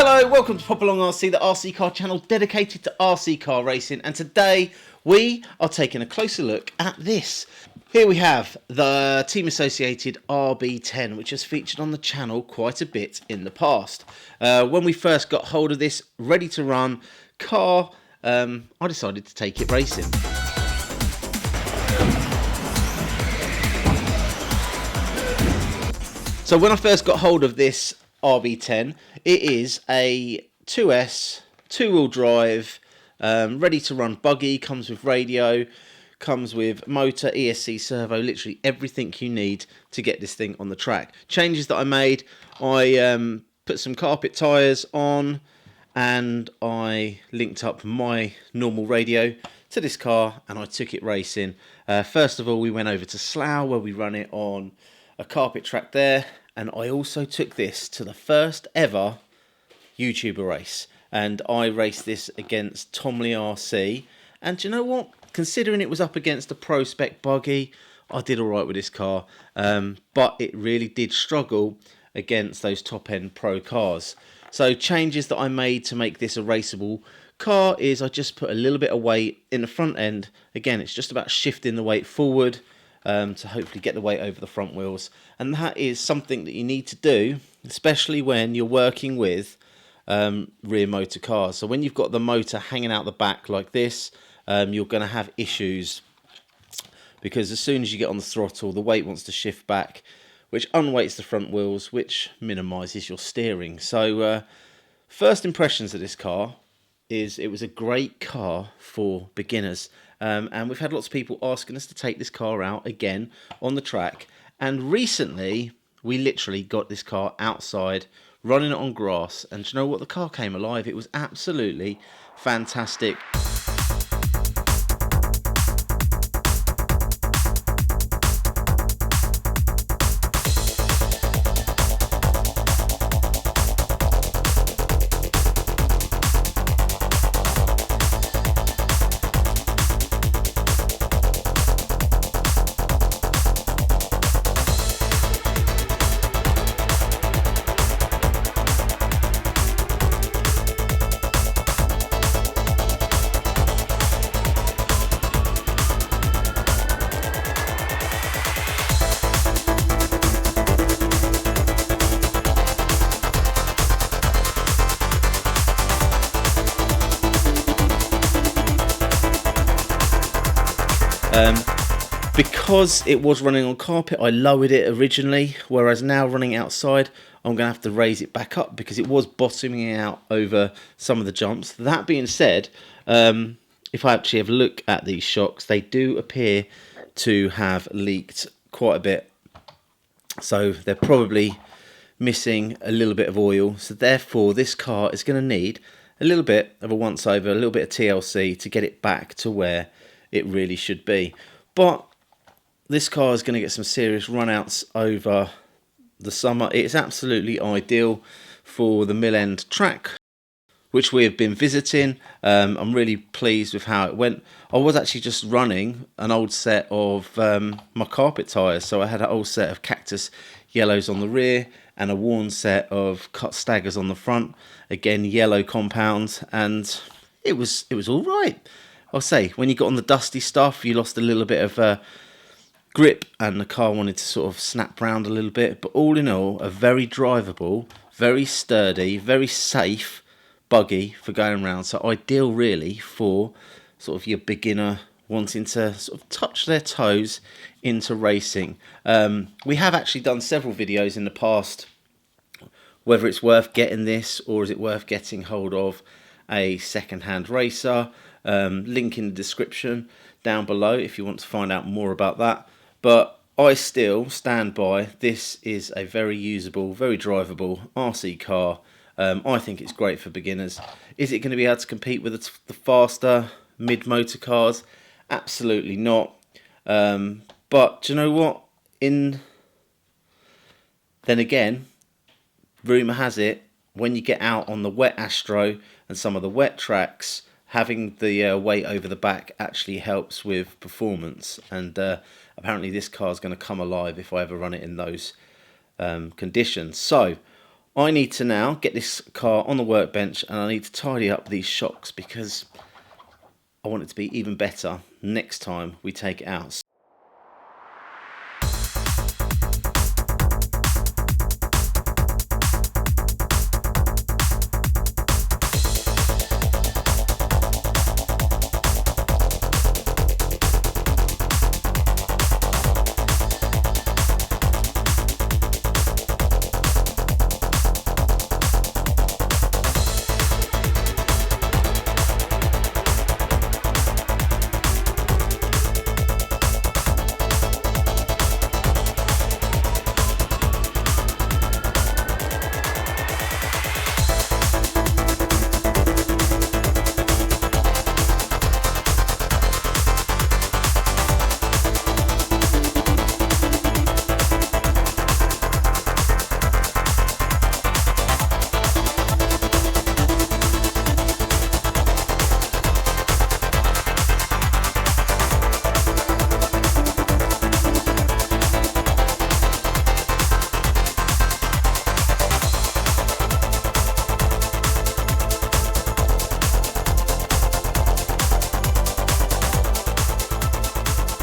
Hello, welcome to Pop Along RC, the RC car channel dedicated to RC car racing, and today we are taking a closer look at this. Here we have the Team Associated RB10, which has featured on the channel quite a bit in the past. When we first got hold of this ready-to-run car, I decided to take it racing. So when I first got hold of this RB10, it is a 2S, two-wheel drive, ready-to-run buggy, comes with radio, comes with motor, ESC servo, literally everything you need to get this thing on the track. Changes that I made, I put some carpet tyres on and I linked up my normal radio to this car and I took it racing. First of all, we went over to Slough where we run it on a carpet track there, and I also took this to the first ever YouTuber race, and I raced this against Tomley RC, and do you know what? Considering it was up against a pro spec buggy, I did alright with this car, but it really did struggle against those top end pro cars. So changes that I made to make this a raceable car is I just put a little bit of weight in the front end. Again, it's just about shifting the weight forward to hopefully get the weight over the front wheels, and that is something that you need to do, especially when you're working with rear motor cars. So when you've got the motor hanging out the back like this, you're going to have issues, because as soon as you get on the throttle, the weight wants to shift back, which unweights the front wheels, which minimises your steering. So first impressions of this car is it was a great car for beginners, and we've had lots of people asking us to take this car out again on the track, and recently we literally got this car outside running it on grass, and do you know what? The car came alive. It was absolutely fantastic. Because it was running on carpet, I lowered it originally, whereas now running outside, I'm going to have to raise it back up because it was bottoming out over some of the jumps. That being said, if I actually have a look at these shocks, they do appear to have leaked quite a bit. So they're probably missing a little bit of oil. So therefore, this car is going to need a little bit of a once over, a little bit of TLC to get it back to where it really should be. But this car is going to get some serious runouts over the summer. It's absolutely ideal for the Mill End track, which we have been visiting. I'm really pleased with how it went. I was actually just running an old set of my carpet tyres. So I had an old set of Cactus yellows on the rear and a worn set of cut staggers on the front. Again, yellow compounds, and it was all right. I'll say, when you got on the dusty stuff, you lost a little bit of grip and the car wanted to sort of snap round a little bit. But all in all, a very drivable, very sturdy, very safe buggy for going around. So ideal really for sort of your beginner wanting to sort of touch their toes into racing. We have actually done several videos in the past, whether it's worth getting this or is it worth getting hold of a second-hand racer. Link in the description down below if you want to find out more about that. But I still stand by, this is a very usable, very drivable RC car. I think it's great for beginners. Is it going to be able to compete with the faster mid-motor cars? Absolutely not. But do you know what? Then again, rumour has it, when you get out on the wet Astro and some of the wet tracks, having the weight over the back actually helps with performance, and apparently this car is going to come alive if I ever run it in those conditions. So I need to now get this car on the workbench, and I need to tidy up these shocks because I want it to be even better next time we take it out.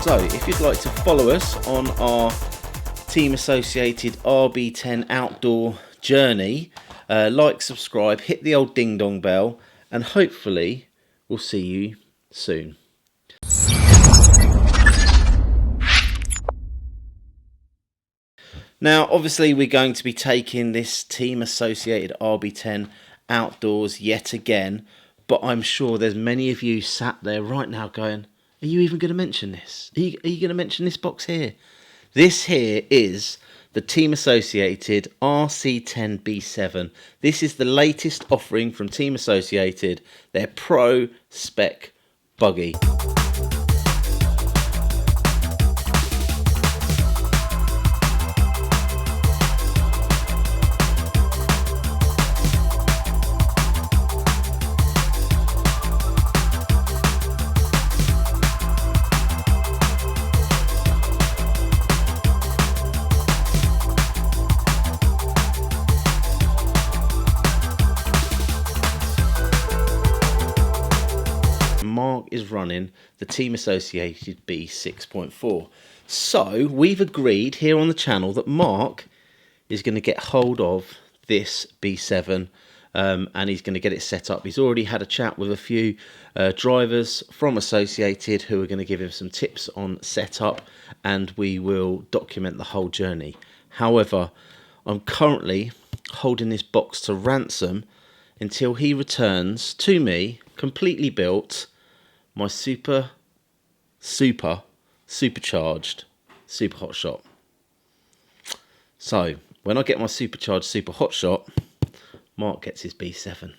So if you'd like to follow us on our Team Associated RB10 outdoor journey, like, subscribe, hit the old ding dong bell, and hopefully we'll see you soon. Now obviously we're going to be taking this Team Associated RB10 outdoors yet again, but I'm sure there's many of you sat there right now going, are you even going to mention this? Are you going to mention this box here? This here is the Team Associated RC10 B7. This is the latest offering from Team Associated, their pro spec buggy. Mark is running the Team Associated B6.4. So we've agreed here on the channel that Mark is going to get hold of this B7 and he's going to get it set up. He's already had a chat with a few drivers from Associated who are going to give him some tips on setup, and we will document the whole journey. However, I'm currently holding this box to ransom until he returns to me completely built my supercharged super hot shot. So when I get my supercharged super hot shot, Mark gets his B7.